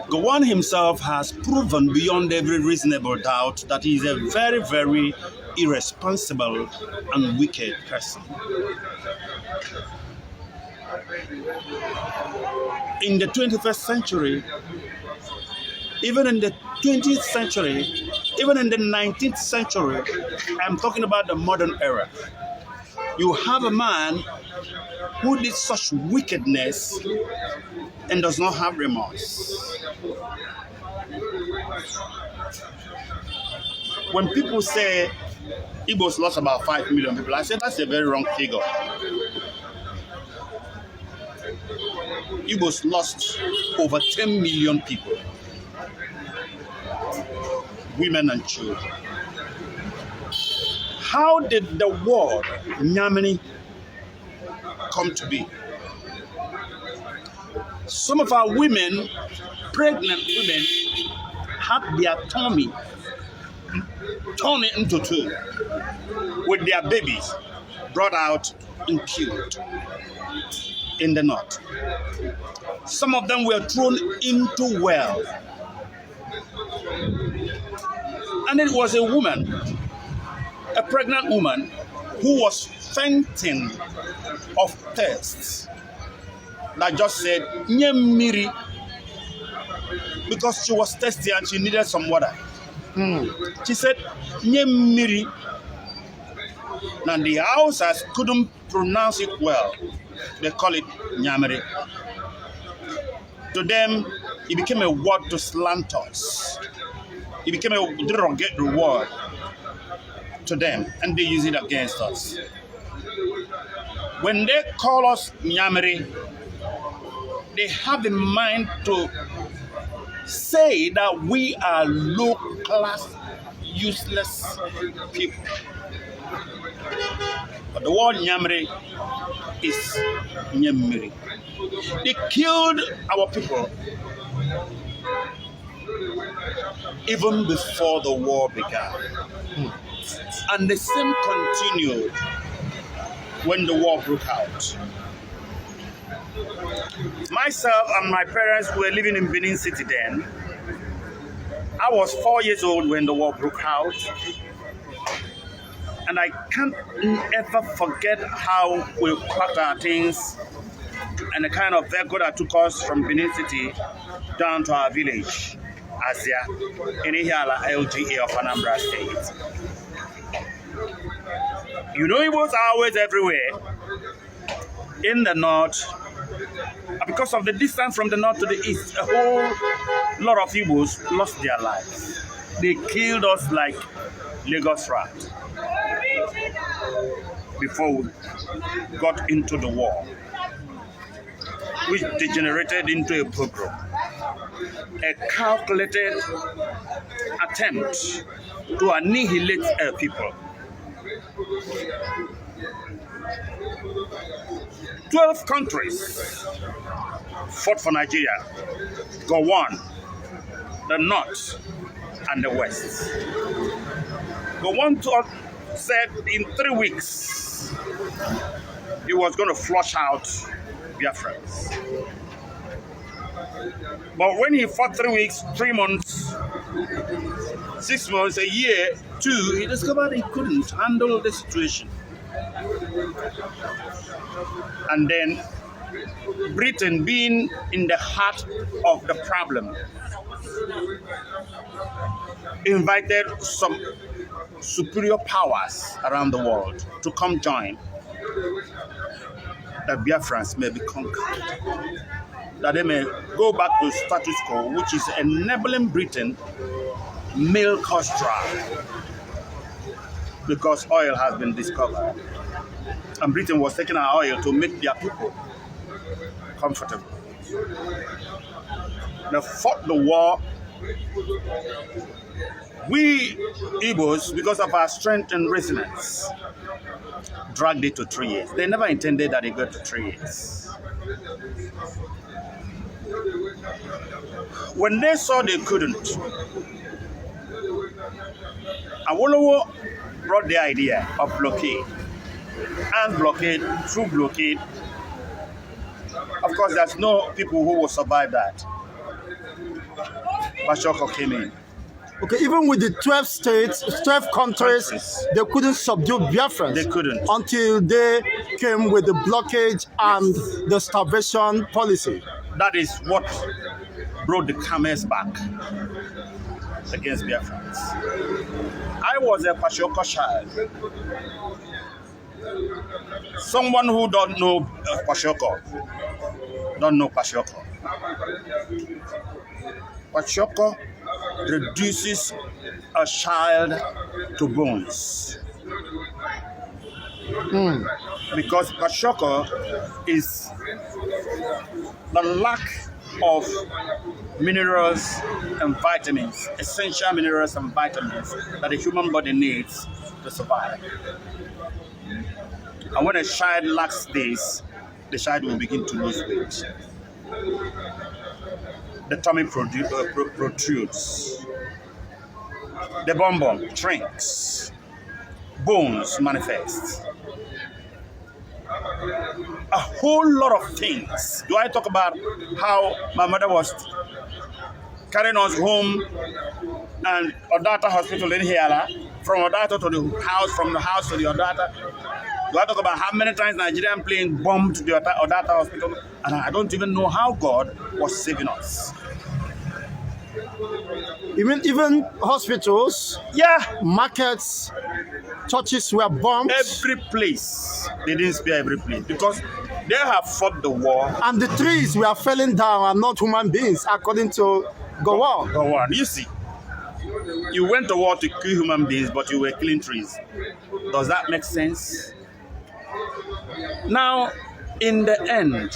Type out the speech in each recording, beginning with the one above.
Gowon himself has proven beyond every reasonable doubt that he is a very, very irresponsible and wicked person. In the 21st century, even in the 20th century, even in the 19th century, I'm talking about the modern era, you have a man who did such wickedness and does not have remorse. When people say Igbos lost about 5 million people, I say that's a very wrong figure. Igbos lost over 10 million people, women and children. How did the word Nyamini come to be? Some of our women, pregnant women, had their tummy torn into two with their babies brought out and killed in the north. Some of them were thrown into wells. And it was a woman, a pregnant woman, who was fainting of thirst that just said, Nyemiri, because she was thirsty and she needed some water. She said, Nyemiri. And the Hausas couldn't pronounce it well. They call it Nyamiri. To them, it became a word to slant us. It became a derogatory word to them, and they use it against us. When they call us Nyamiri, they have in mind to say that we are low-class, useless people. But the word Nyamiri is Nyemiri. They killed our people even before the war began. And the same continued when the war broke out. Myself and my parents were living in Benin City then. I was 4 years old when the war broke out. And I can't ever forget how we packed our things and the kind of vehicle that took us from Benin City down to our village, Asia, in Ihiala LGA of Anambra State. You know, Igbos are always everywhere in the north. Because of the distance from the north to the east, a whole lot of Igbos lost their lives. They killed us like Lagos rat before we got into the war, which degenerated into a pogrom, a calculated attempt to annihilate a people. 12 countries fought for Nigeria, Gowon, the North, and the West. Gowon said in 3 weeks he was going to flush out Biafra. But when he fought 3 weeks, 3 months, 6 months, a year, 2, he discovered he couldn't handle the situation. And then Britain, being in the heart of the problem, invited some superior powers around the world to come join, that Biafrans may be conquered, that they may go back to status quo, which is enabling Britain milk us dry, because oil has been discovered. And Britain was taking our oil to make their people comfortable. They fought the war. We Igbos, because of our strength and resilience, dragged it to 3 years. They never intended that it got to 3 years. When they saw they couldn't, Awolowo brought the idea of blockade. And blockade, through blockade. Of course, there's no people who will survive that. Kwashiorkor came in. Okay, even with the 12 states, 12 countries, they couldn't subdue Biafrans. They couldn't. Until they came with the blockage and the starvation policy. That is what brought the camel's back against Biafrans. I was a Kwashiorkor child. Someone who don't know Kwashiorkor, don't know Kwashiorkor. Kwashiorkor reduces a child to bones. Because Kwashiorkor is the lack of minerals and vitamins, essential minerals and vitamins that the human body needs to survive. And when a child lacks this, the child will begin to lose weight. The tummy protrudes. The bum shrinks. Bones manifest. A whole lot of things. Do I talk about how my mother was carrying us home and Odata Hospital in Hiala, from Odata to the house, from the house to the Odata? Do I talk about how many times Nigerian plane bombed the Odata Hospital? And I don't even know how God was saving us. Even hospitals, markets, churches were bombed. Every place. They didn't spare every place because they have fought the war. And the trees were falling down and not human beings, according to Gowon. Gowon. You see, you went to war to kill human beings, but you were killing trees. Does that make sense? Now, in the end,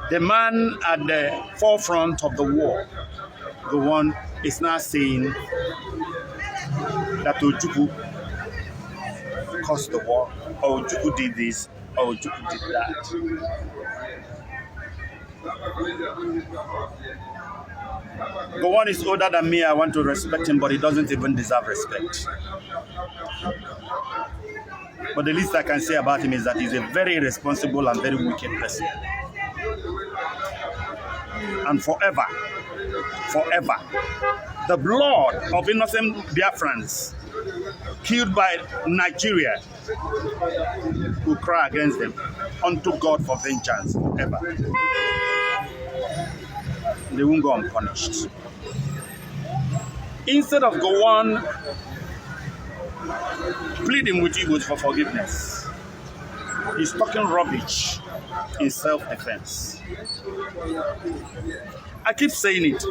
the man at the forefront of the war, the one is now saying that Ejiogu caused the war, or Ejiogu did this, or Ejiogu did that. Gowon is older than me. I want to respect him, but he doesn't even deserve respect. But the least I can say about him is that he's a very irresponsible and very wicked person. And forever, the blood of innocent Biafrans killed by Nigeria will cry against them unto God for vengeance forever. They won't go unpunished. Instead of Gowon pleading with Igbos for forgiveness, he's talking rubbish in self-defense. I keep saying it.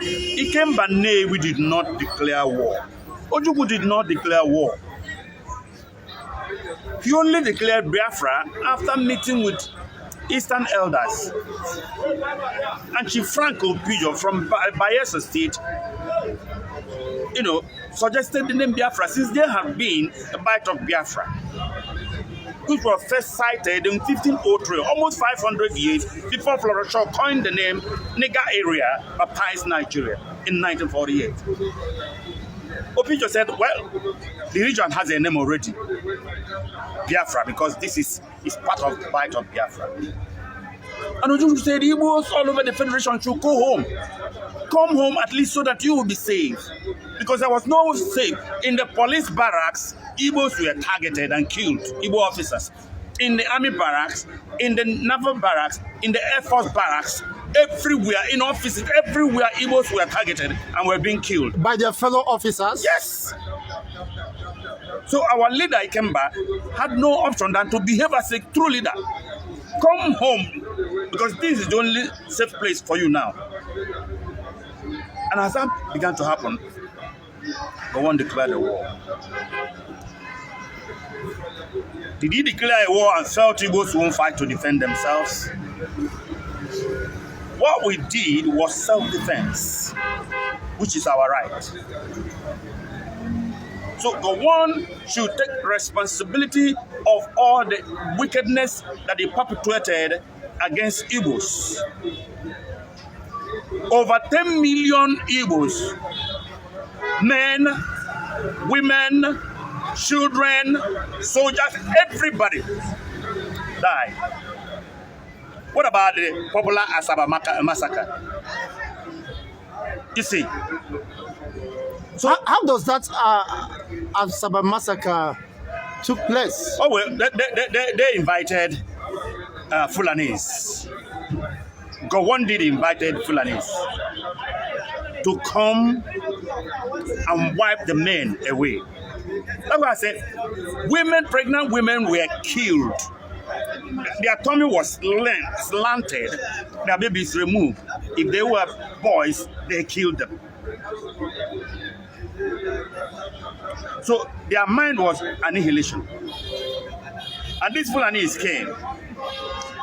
Ikembane, we did not declare war. Ejiogu did not declare war. He only declared Biafra after meeting with Eastern elders. And Chief Franco Pijo from Bayelsa State, suggested the name Biafra since there had been a bite of Biafra, which was first cited in 1503, almost 500 years before Florence Shaw coined the name Nigger area baptized Nigeria in 1948. Opijo said, well, the region has a name already, Biafra, because this is part of the bite of Biafra. And Ejiogu said, Igbos all over the Federation should go home. Come home at least so that you will be safe. Because there was no safe. In the police barracks, Igbos were targeted and killed, Igbo officers. In the army barracks, in the naval barracks, in the Air Force barracks, everywhere, in offices, everywhere, Igbos were targeted and were being killed. By their fellow officers? Yes. So our leader, Ikemba, had no option than to behave as a true leader. Come home, because this is the only safe place for you now. And as that began to happen, Gowon declared a war. Did he declare a war and felt Igbos won't fight to defend themselves? What we did was self-defense, which is our right. So Gowon should take responsibility of all the wickedness that he perpetuated against Igbos. Over 10 million Igbos, men, women, children, soldiers, everybody died. What about the popular Asaba massacre? You see, So how does that Asaba massacre took place? oh well, they invited Fulanis. Gowon did invited Fulanis to come and wipe the men away. That's why I said, pregnant women were killed. Their tummy was slanted, their babies removed. If they were boys, they killed them. So their mind was annihilation. And these Fulanis came.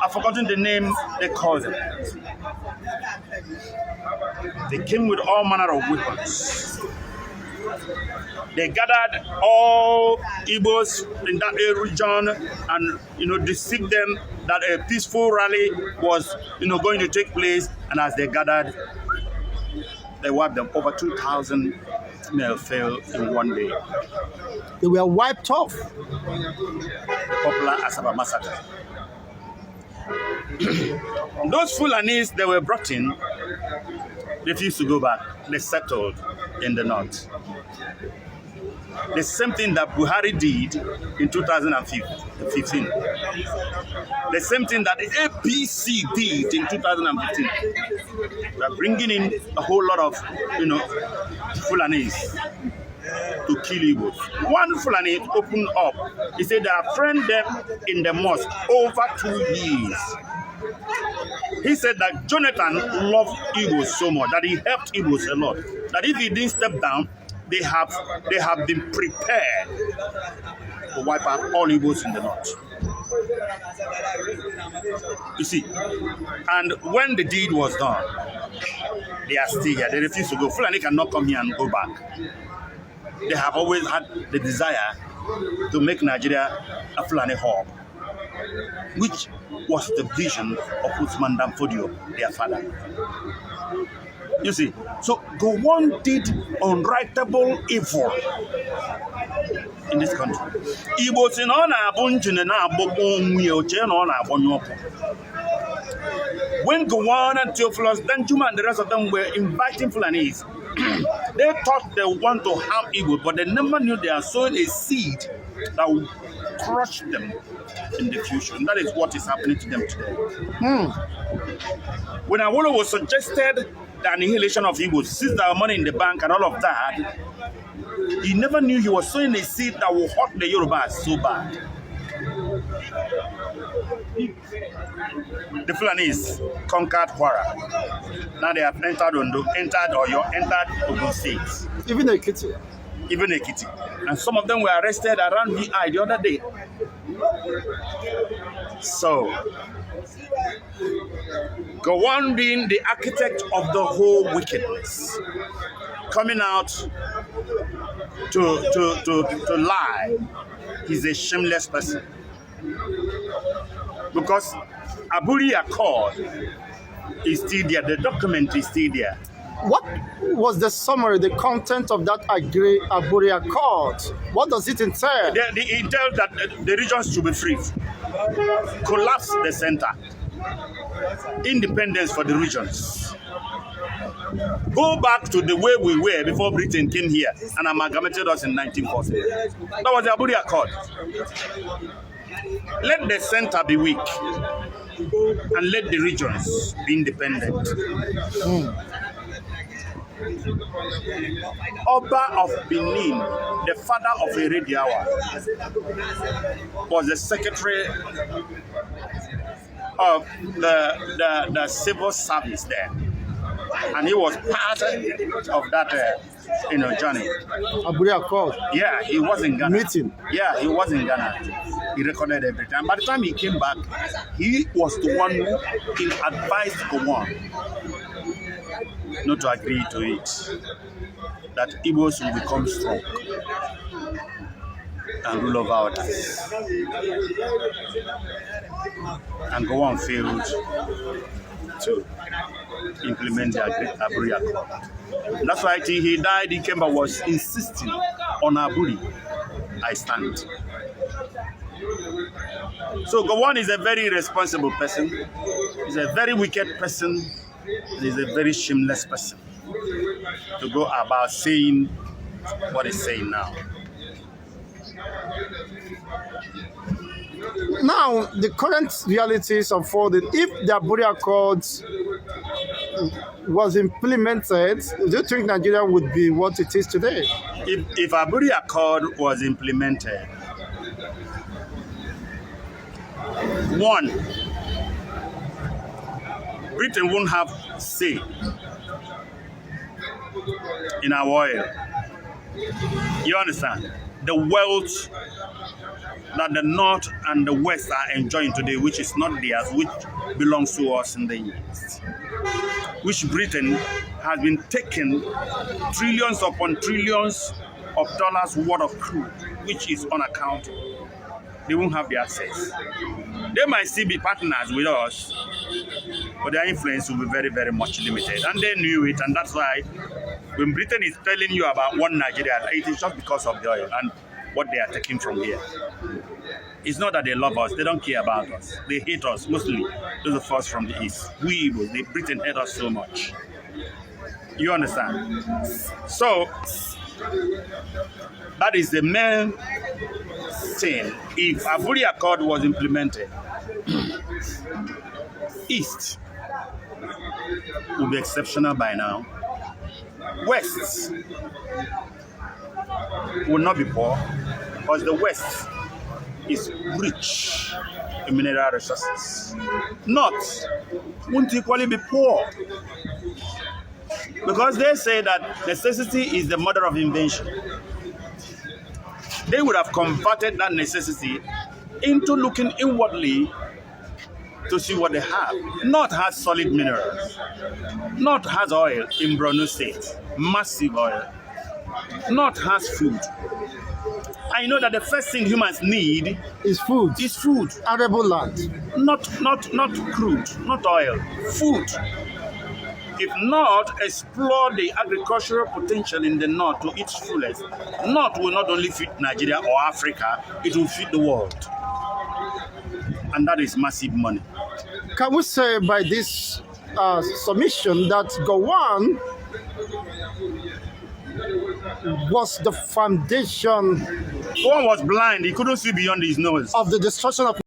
I've forgotten the name they called them. They came with all manner of weapons. They gathered all Igbos in that region and, deceived them that a peaceful rally was, going to take place. And as they gathered, they wiped them. Over 2,000 male fell in one day. They were wiped off. The popular Asaba massacre. Those Fulanis that were brought in refused to go back. They settled in the north. The same thing that Buhari did in 2015. The same thing that the APC did in 2015. They're bringing in a whole lot of, Fulanis to kill Igbos. One Fulani opened up. He said they have trained them in the mosque over 2 years. He said that Jonathan loved Igbos so much, that he helped Igbos a lot, that if he didn't step down, they have been prepared to wipe out all Igbos in the north. You see, and when the deed was done, they are still here. They refuse to go. Fulani cannot come here and go back. They have always had the desire to make Nigeria a Fulani hub, which was the vision of Usman Dan Fodio, their father. You see, so Gowon did unrightable evil in this country. Igbos in on when Gowon and Theophilus Danjuma and the rest of them were inviting Fulanis, they thought they want to harm Igbo, but they never knew they are sowing a seed that will crush them in the future. And that is what is happening to them today. When Awolowo suggested the annihilation of Igbo, seize their money in the bank and all of that, he never knew he was sowing a seed that will hurt the Yorubas so bad. The Fulanis conquered Kwara. Now they have entered Ondo, entered Oyo, entered Ogun State. Even Ekiti. And some of them were arrested around VI the other day. So, Gowon being the architect of the whole wickedness, coming out to lie, he's a shameless person. Because Aburi Accord is still there, the document is still there. What was the summary, the content of that Aburi Accord? What does it entail? It entails that the regions should be free, collapse the center, independence for the regions, go back to the way we were before Britain came here and amalgamated us in 1940. That was the Aburi Accord. Let the center be weak and let the regions be independent. Oba of Benin, the father of Erediawa, was the secretary of the civil service there, and he was part of that journey. Aburi Accord. Yeah, he was in Ghana. Meeting. Yeah, he was in Ghana. He recorded every time. By the time he came back, he was the one who advised Gowon not to agree to it, that Igbos will become strong and rule over others. And Gowon failed to implement the Aburi Accord. That's why till he died, Ikemba was insisting on Aburi. I stand. So Gowon is a very irresponsible person. He's a very wicked person. He's a very shameless person to go about saying what he's saying now. Now, the current reality is unfolding. If the Aburi Accords was implemented, do you think Nigeria would be what it is today? If Aburi Accord was implemented, one, Britain won't have say in our oil. You understand? The wealth that the North and the West are enjoying today, which is not theirs, which belongs to us in the East, which Britain has been taking trillions upon trillions of dollars worth of crude, which is unaccountable. They won't have the access. They might still be partners with us, but their influence will be very, very much limited. And they knew it, and that's why when Britain is telling you about one Nigeria, it is just because of the oil and what they are taking from here. It's not that they love us, they don't care about us. They hate us, mostly those of us from the East. We Igbos, Britain hate us so much. You understand? So, that is the main thing. If Aburi Accord was implemented, East would be exceptional by now. West will not be poor, because the West is rich in mineral resources. North won't equally be poor, because they say that necessity is the mother of invention. They would have converted that necessity into looking inwardly to see what they have. North has solid minerals. North has oil in Borno State, massive oil. North has food. I know that the first thing humans need is food. Is food. Arable land. Not crude, not oil. Food. If North explore the agricultural potential in the North to its fullest, North will not only feed Nigeria or Africa, it will feed the world. And that is massive money. Can we say by this submission that Gowon was the foundation Gowon was blind, he couldn't see beyond his nose. of the destruction of